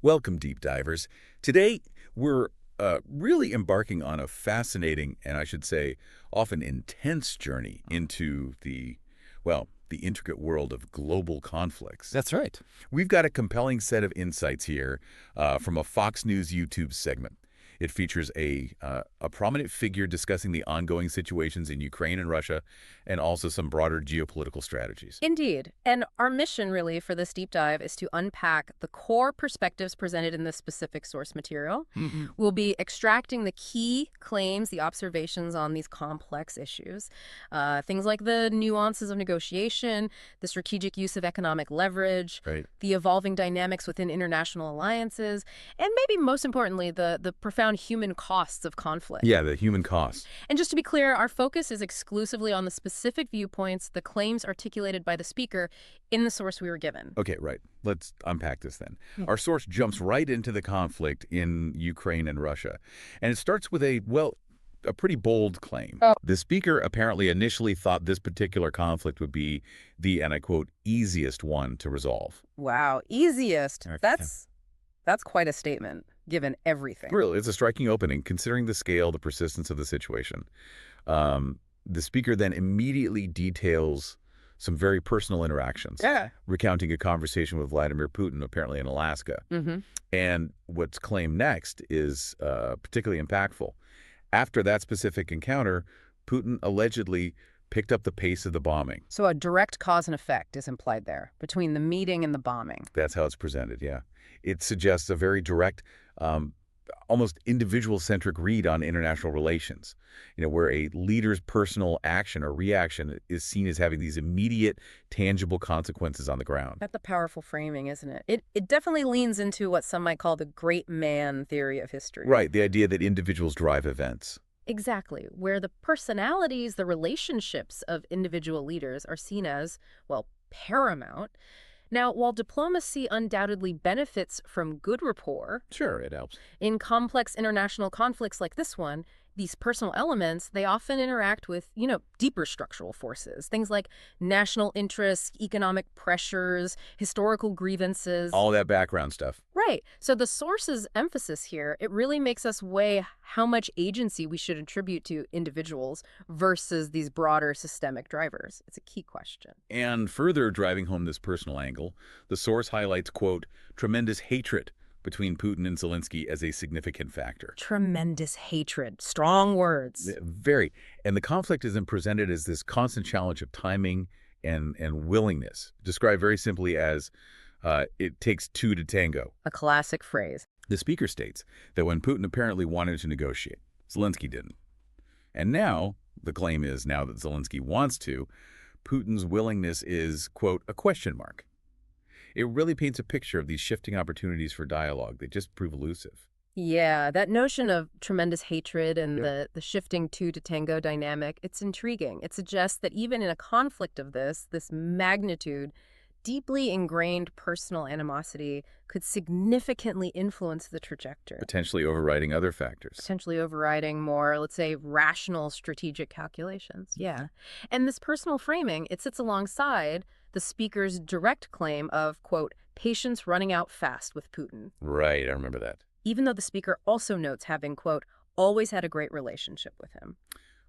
Welcome, deep divers. Today, we're really embarking on a fascinating, and I should say, often intense journey into the intricate world of global conflicts. That's right. We've got a compelling set of insights here from a Fox News YouTube segment. It features a prominent figure discussing the ongoing situations in Ukraine and Russia, and also some broader geopolitical strategies. Indeed. And our mission, really, for this deep dive is to unpack the core perspectives presented in this specific source material. We'll be extracting the key claims, the observations on these complex issues, things like the nuances of negotiation, the strategic use of economic leverage, Right. the evolving dynamics within international alliances, and maybe most importantly, the profound human costs of conflict. Yeah, the human cost. And just to be clear, our focus is exclusively on the specific viewpoints, the claims articulated by the speaker in the source we were given. Okay, right. Let's unpack this then. Our source jumps right into the conflict in Ukraine and Russia. And it starts with a pretty bold claim. The speaker apparently initially thought this particular conflict would be the, and I quote, easiest one to resolve. Wow, easiest. Okay. That's quite a statement, given everything. Really, it's a striking opening, considering the scale, the persistence of the situation. The speaker then immediately details some very personal interactions, recounting a conversation with Vladimir Putin, apparently in Alaska. And what's claimed next is particularly impactful. After that specific encounter, Putin allegedly picked up the pace of the bombing. So a direct cause and effect is implied there, between the meeting and the bombing. That's how it's presented, yeah. It suggests a very direct, almost individual-centric read on international relations, where a leader's personal action or reaction is seen as having these immediate, tangible consequences on the ground. That's a powerful framing, isn't it? It definitely leans into what some might call the great man theory of history. Right, the idea that individuals drive events. Exactly, where the personalities, the relationships of individual leaders are seen as, well, paramount. Now, while diplomacy undoubtedly benefits from good rapport, Sure, it helps. in complex international conflicts like this one, these personal elements, they often interact with, deeper structural forces. Things like national interests, economic pressures, historical grievances. All that background stuff. Right. So the source's emphasis here, it really makes us weigh how much agency we should attribute to individuals versus these broader systemic drivers. It's a key question. And further driving home this personal angle, the source highlights, quote, tremendous hatred between Putin and Zilinski as a significant factor. Tremendous hatred. Strong words. Very. And the conflict is then presented as this constant challenge of timing and willingness, described very simply as it takes two to tango. A classic phrase. The speaker states that when Putin apparently wanted to negotiate, Zilinski didn't. And now, the claim is now that Zilinski wants to, Putin's willingness is, quote, a question mark. It really paints a picture of these shifting opportunities for dialogue. They just prove elusive. Yeah, that notion of tremendous hatred and the shifting two to tango dynamic, it's intriguing. It suggests that even in a conflict of this magnitude, deeply ingrained personal animosity could significantly influence the trajectory. Potentially overriding other factors. Potentially overriding more, let's say, rational strategic calculations. Yeah. And this personal framing, it sits alongside the speaker's direct claim of, quote, patience running out fast with Putin. Right, I remember that. Even though the speaker also notes having, quote, always had a great relationship with him.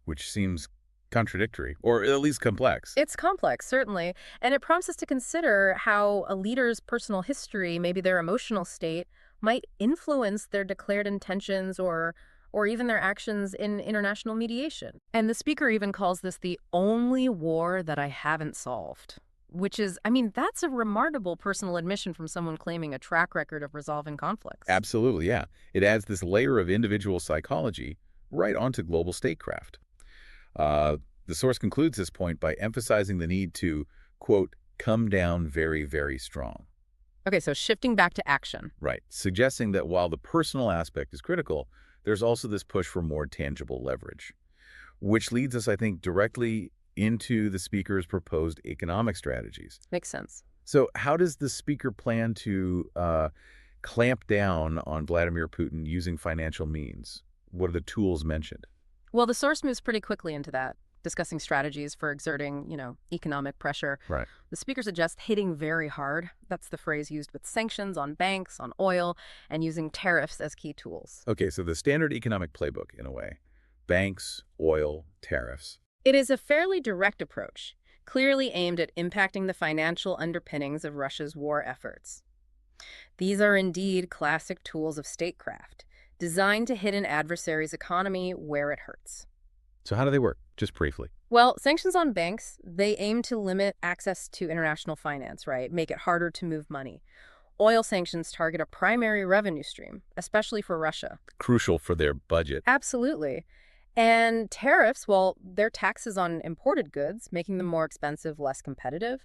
Which seems contradictory, or at least complex. It's complex, certainly, and it prompts us to consider how a leader's personal history, maybe their emotional state, might influence their declared intentions or even their actions in international mediation. And the speaker even calls this the only war that I haven't solved. Which is, that's a remarkable personal admission from someone claiming a track record of resolving conflicts. Absolutely, yeah. It adds this layer of individual psychology right onto global statecraft. The source concludes this point by emphasizing the need to, quote, come down very, very strong. Okay, so shifting back to action. Right, suggesting that while the personal aspect is critical, there's also this push for more tangible leverage, which leads us, I think, directly into the speaker's proposed economic strategies. Makes sense. So how does the speaker plan to clamp down on Vladimir Putin using financial means? What are the tools mentioned? Well, the source moves pretty quickly into that. discussing strategies for exerting, economic pressure. Right. The speaker suggests hitting very hard. That's the phrase used with sanctions on banks, on oil, and using tariffs as key tools. Okay, so the standard economic playbook, in a way. Banks, oil, tariffs. It is a fairly direct approach, clearly aimed at impacting the financial underpinnings of Russia's war efforts. These are indeed classic tools of statecraft, designed to hit an adversary's economy where it hurts. So how do they work? Just briefly. Well, sanctions on banks, they aim to limit access to international finance, right? Make it harder to move money. Oil sanctions target a primary revenue stream, especially for Russia. Crucial for their budget. Absolutely. And tariffs, well, they're taxes on imported goods, making them more expensive, less competitive.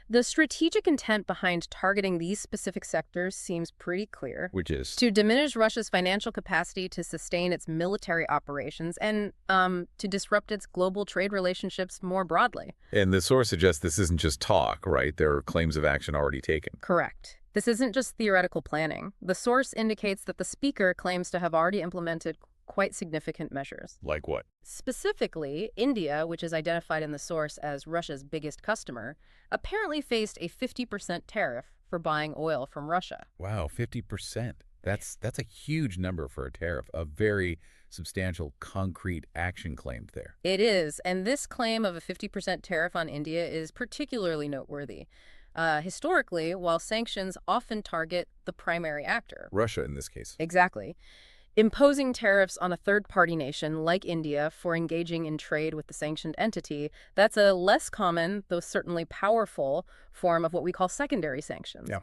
The strategic intent behind targeting these specific sectors seems pretty clear. Which is? To diminish Russia's financial capacity to sustain its military operations and to disrupt its global trade relationships more broadly. And the source suggests this isn't just talk, right? There are claims of action already taken. Correct. This isn't just theoretical planning. The source indicates that the speaker claims to have already implemented quite significant measures. Like what? Specifically, India, which is identified in the source as Russia's biggest customer, apparently faced a 50% tariff for buying oil from Russia. Wow, 50%. That's a huge number for a tariff, a very substantial concrete action claimed there. It is, and this claim of a 50% tariff on India is particularly noteworthy. Historically, while sanctions often target the primary actor. Russia in this case. Exactly. Imposing tariffs on a third-party nation like India for engaging in trade with the sanctioned entity, that's a less common, though certainly powerful, form of what we call secondary sanctions. Yeah.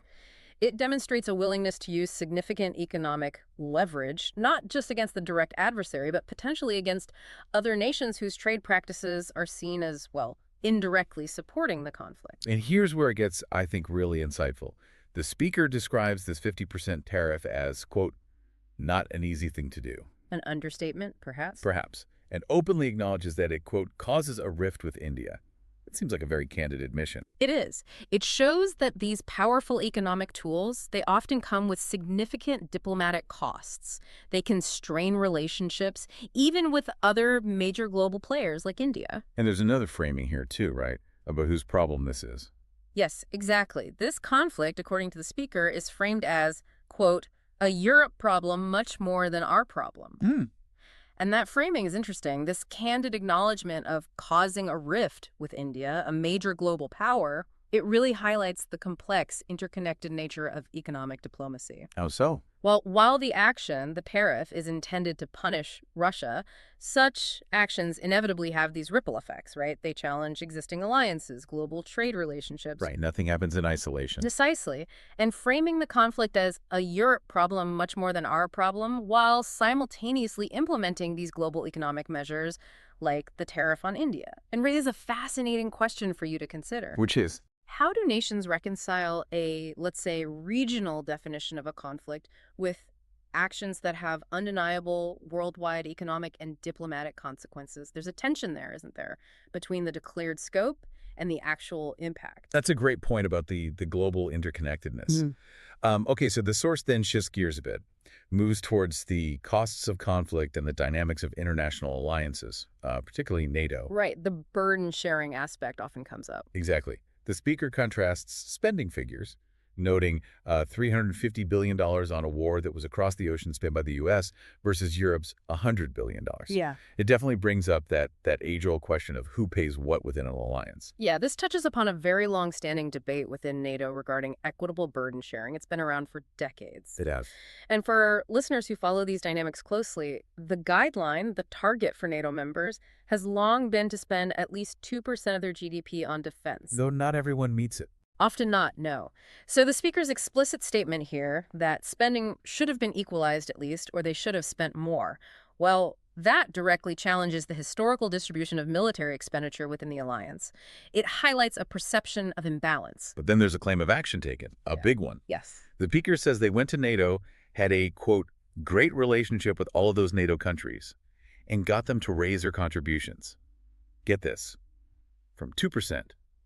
It demonstrates a willingness to use significant economic leverage, not just against the direct adversary, but potentially against other nations whose trade practices are seen as, well, indirectly supporting the conflict. And here's where it gets, I think, really insightful. The speaker describes this 50% tariff as, quote, not an easy thing to do. An understatement, perhaps? Perhaps. And openly acknowledges that it, quote, causes a rift with India. It seems like a very candid admission. It is. It shows that these powerful economic tools, they often come with significant diplomatic costs. They can strain relationships, even with other major global players like India. And there's another framing here too, right? About whose problem this is. Yes, exactly. This conflict, according to the speaker, is framed as, quote, a Europe problem much more than our problem. And that framing is interesting. This candid acknowledgement of causing a rift with India, a major global power, it really highlights the complex, interconnected nature of economic diplomacy. How so? Well, while the action, the tariff, is intended to punish Russia, such actions inevitably have these ripple effects, right? They challenge existing alliances, global trade relationships. Right, nothing happens in isolation. Precisely. And framing the conflict as a Europe problem much more than our problem, while simultaneously implementing these global economic measures like the tariff on India, and raises a fascinating question for you to consider. Which is? How do nations reconcile a, let's say, regional definition of a conflict with actions that have undeniable worldwide economic and diplomatic consequences? There's a tension there, isn't there, between the declared scope and the actual impact. That's a great point about the global interconnectedness. Okay, so the source then shifts gears a bit, moves towards the costs of conflict and the dynamics of international alliances, particularly NATO. Right, the burden-sharing aspect often comes up. Exactly. The speaker contrasts spending figures, noting $350 billion on a war that was across the ocean spent by the U.S. versus Europe's $100 billion. Yeah. It definitely brings up that age-old question of who pays what within an alliance. Yeah, this touches upon a very long-standing debate within NATO regarding equitable burden sharing. It's been around for decades. It has. And for listeners who follow these dynamics closely, the guideline, the target for NATO members, has long been to spend at least 2% of their GDP on defense. Though not everyone meets it. Often not, no. So the speaker's explicit statement here that spending should have been equalized at least, or they should have spent more, well, that directly challenges the historical distribution of military expenditure within the alliance. It highlights a perception of imbalance. But then there's a claim of action taken, a big one. Yes. The speaker says they went to NATO, had a, quote, great relationship with all of those NATO countries, and got them to raise their contributions. Get this, from 2%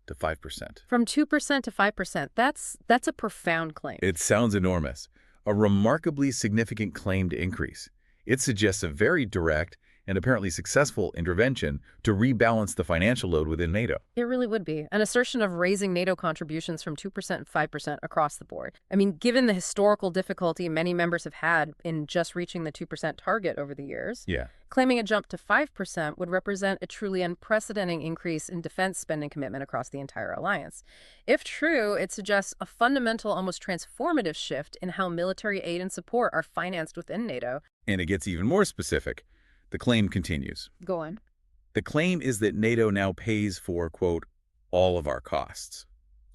to 5%. From 2% to 5%. That's a profound claim. It sounds enormous. A remarkably significant claimed increase. It suggests a very direct and apparently successful intervention to rebalance the financial load within NATO. It really would be. An assertion of raising NATO contributions from 2% to 5% across the board. I mean, given the historical difficulty many members have had in just reaching the 2% target over the years, Yeah. claiming a jump to 5% would represent a truly unprecedented increase in defense spending commitment across the entire alliance. If true, it suggests a fundamental, almost transformative shift in how military aid and support are financed within NATO. And it gets even more specific. The claim continues. Go on. The claim is that NATO now pays for, quote, all of our costs.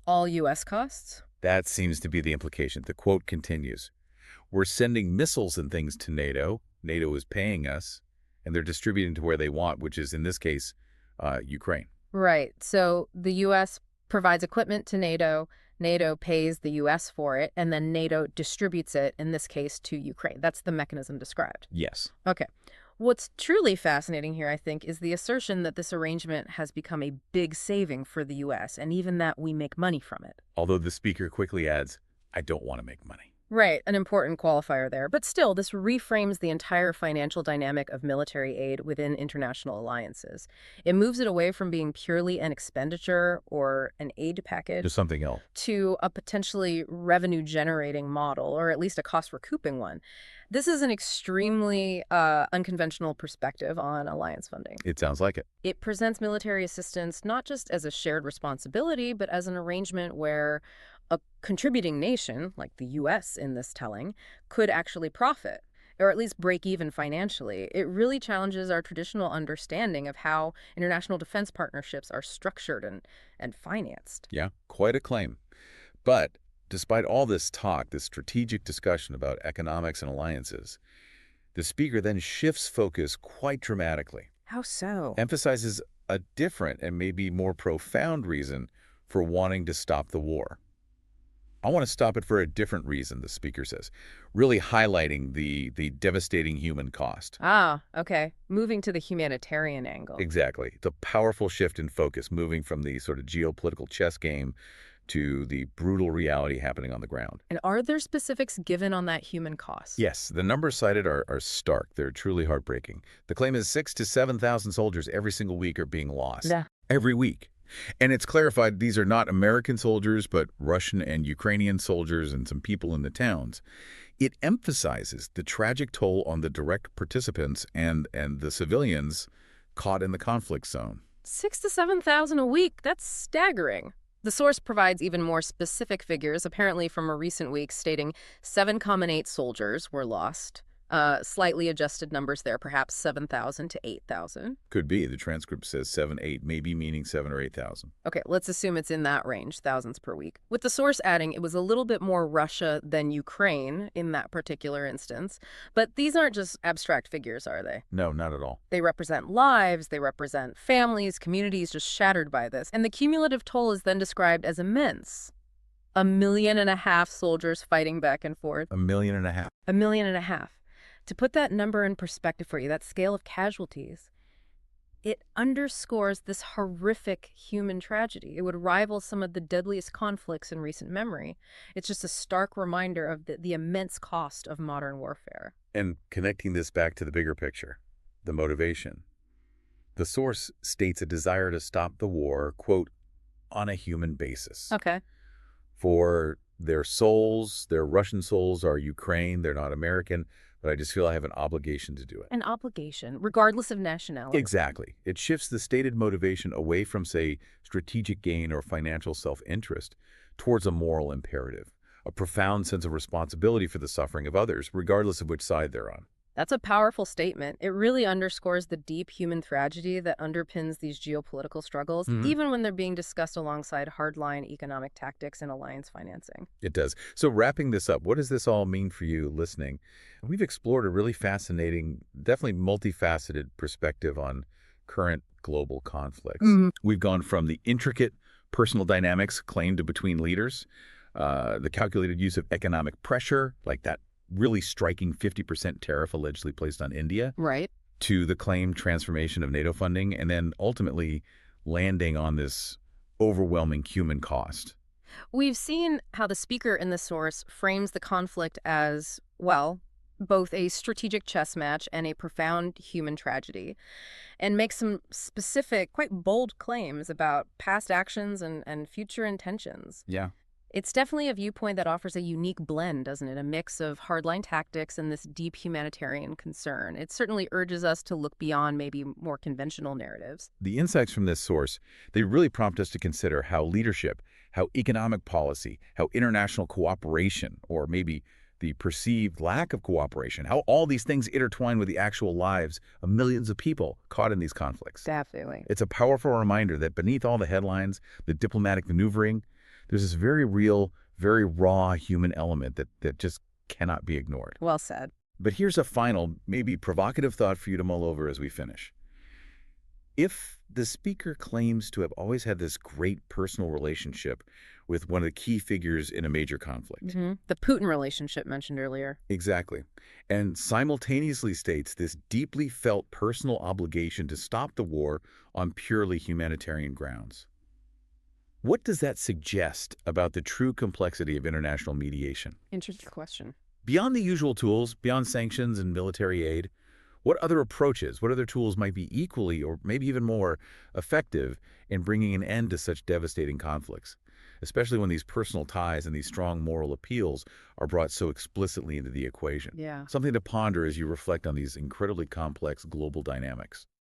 All U.S. costs? That seems to be the implication. The quote continues. We're sending missiles and things to NATO. NATO is paying us, and they're distributing to where they want, which is, in this case, Ukraine. Right. So the U.S. provides equipment to NATO. NATO pays the U.S. for it, and then NATO distributes it, in this case, to Ukraine. That's the mechanism described. Yes. Okay. What's truly fascinating here, I think, is the assertion that this arrangement has become a big saving for the U.S., and even that we make money from it. Although the speaker quickly adds, I don't want to make money. Right, an important qualifier there. But still, this reframes the entire financial dynamic of military aid within international alliances. It moves it away from being purely an expenditure or an aid package Just something else. to a potentially revenue-generating model, or at least a cost-recouping one. This is an extremely unconventional perspective on alliance funding. It sounds like it. It presents military assistance not just as a shared responsibility, but as an arrangement where a contributing nation, like the U.S. in this telling, could actually profit, or at least break even financially. It really challenges our traditional understanding of how international defense partnerships are structured and financed. Yeah, quite a claim. But despite all this talk, this strategic discussion about economics and alliances, the speaker then shifts focus quite dramatically. How so? Emphasizes a different and maybe more profound reason for wanting to stop the war. I want to stop it for a different reason, the speaker says, really highlighting the devastating human cost. Ah, okay. Moving to the humanitarian angle. Exactly. The powerful shift in focus, moving from the sort of geopolitical chess game to the brutal reality happening on the ground. And are there specifics given on that human cost? Yes, the numbers cited are stark. They're truly heartbreaking. The claim is 6,000 to 7,000 soldiers every single week are being lost. Yeah. Every week. And it's clarified these are not American soldiers, but Russian and Ukrainian soldiers and some people in the towns. It emphasizes the tragic toll on the direct participants and the civilians caught in the conflict zone. 6,000 to 7,000 a week. That's staggering. The source provides even more specific figures, apparently from a recent week, stating 7,8 soldiers were lost. Slightly adjusted numbers there, perhaps 7,000 to 8,000. Could be. The transcript says 7, 8, maybe meaning 7 or 8,000. Okay, let's assume it's in that range, thousands per week. With the source adding it was a little bit more Russia than Ukraine in that particular instance. But these aren't just abstract figures, are they? No, not at all. They represent lives, they represent families, communities just shattered by this. And the cumulative toll is then described as immense. 1.5 million soldiers fighting back and forth. 1.5 million. 1.5 million. To put that number in perspective for you, that scale of casualties, it underscores this horrific human tragedy. It would rival some of the deadliest conflicts in recent memory. It's just a stark reminder of the immense cost of modern warfare. And connecting this back to the bigger picture, the motivation. The source states a desire to stop the war, quote, on a human basis. Okay. For their souls, their Russian souls are Ukraine, they're not American, but I just feel I have an obligation to do it. An obligation, regardless of nationality. Exactly. It shifts the stated motivation away from, say, strategic gain or financial self-interest towards a moral imperative, a profound sense of responsibility for the suffering of others, regardless of which side they're on. That's a powerful statement. It really underscores the deep human tragedy that underpins these geopolitical struggles, even when they're being discussed alongside hardline economic tactics and alliance financing. It does. So wrapping this up, what does this all mean for you listening? We've explored a really fascinating, definitely multifaceted perspective on current global conflicts. We've gone from the intricate personal dynamics claimed between leaders, the calculated use of economic pressure, like that really striking 50% tariff allegedly placed on India, Right. to the claimed transformation of NATO funding, and then ultimately landing on this overwhelming human cost. We've seen how the speaker in the source frames the conflict as, well, both a strategic chess match and a profound human tragedy, and makes some specific, quite bold claims about past actions and future intentions. Yeah. It's definitely a viewpoint that offers a unique blend, doesn't it? A mix of hardline tactics and this deep humanitarian concern. It certainly urges us to look beyond maybe more conventional narratives. The insights from this source, they really prompt us to consider how leadership, how economic policy, how international cooperation, or maybe the perceived lack of cooperation, how all these things intertwine with the actual lives of millions of people caught in these conflicts. Definitely. It's a powerful reminder that beneath all the headlines, the diplomatic maneuvering, there's this very real, very raw human element that just cannot be ignored. Well said. But here's a final, maybe provocative thought for you to mull over as we finish. If the speaker claims to have always had this great personal relationship with one of the key figures in a major conflict. The Putin relationship mentioned earlier. Exactly. And simultaneously states this deeply felt personal obligation to stop the war on purely humanitarian grounds. What does that suggest about the true complexity of international mediation? Interesting question. Beyond the usual tools, beyond sanctions and military aid, what other approaches, what other tools might be equally or maybe even more effective in bringing an end to such devastating conflicts, especially when these personal ties and these strong moral appeals are brought so explicitly into the equation? Yeah. Something to ponder as you reflect on these incredibly complex global dynamics.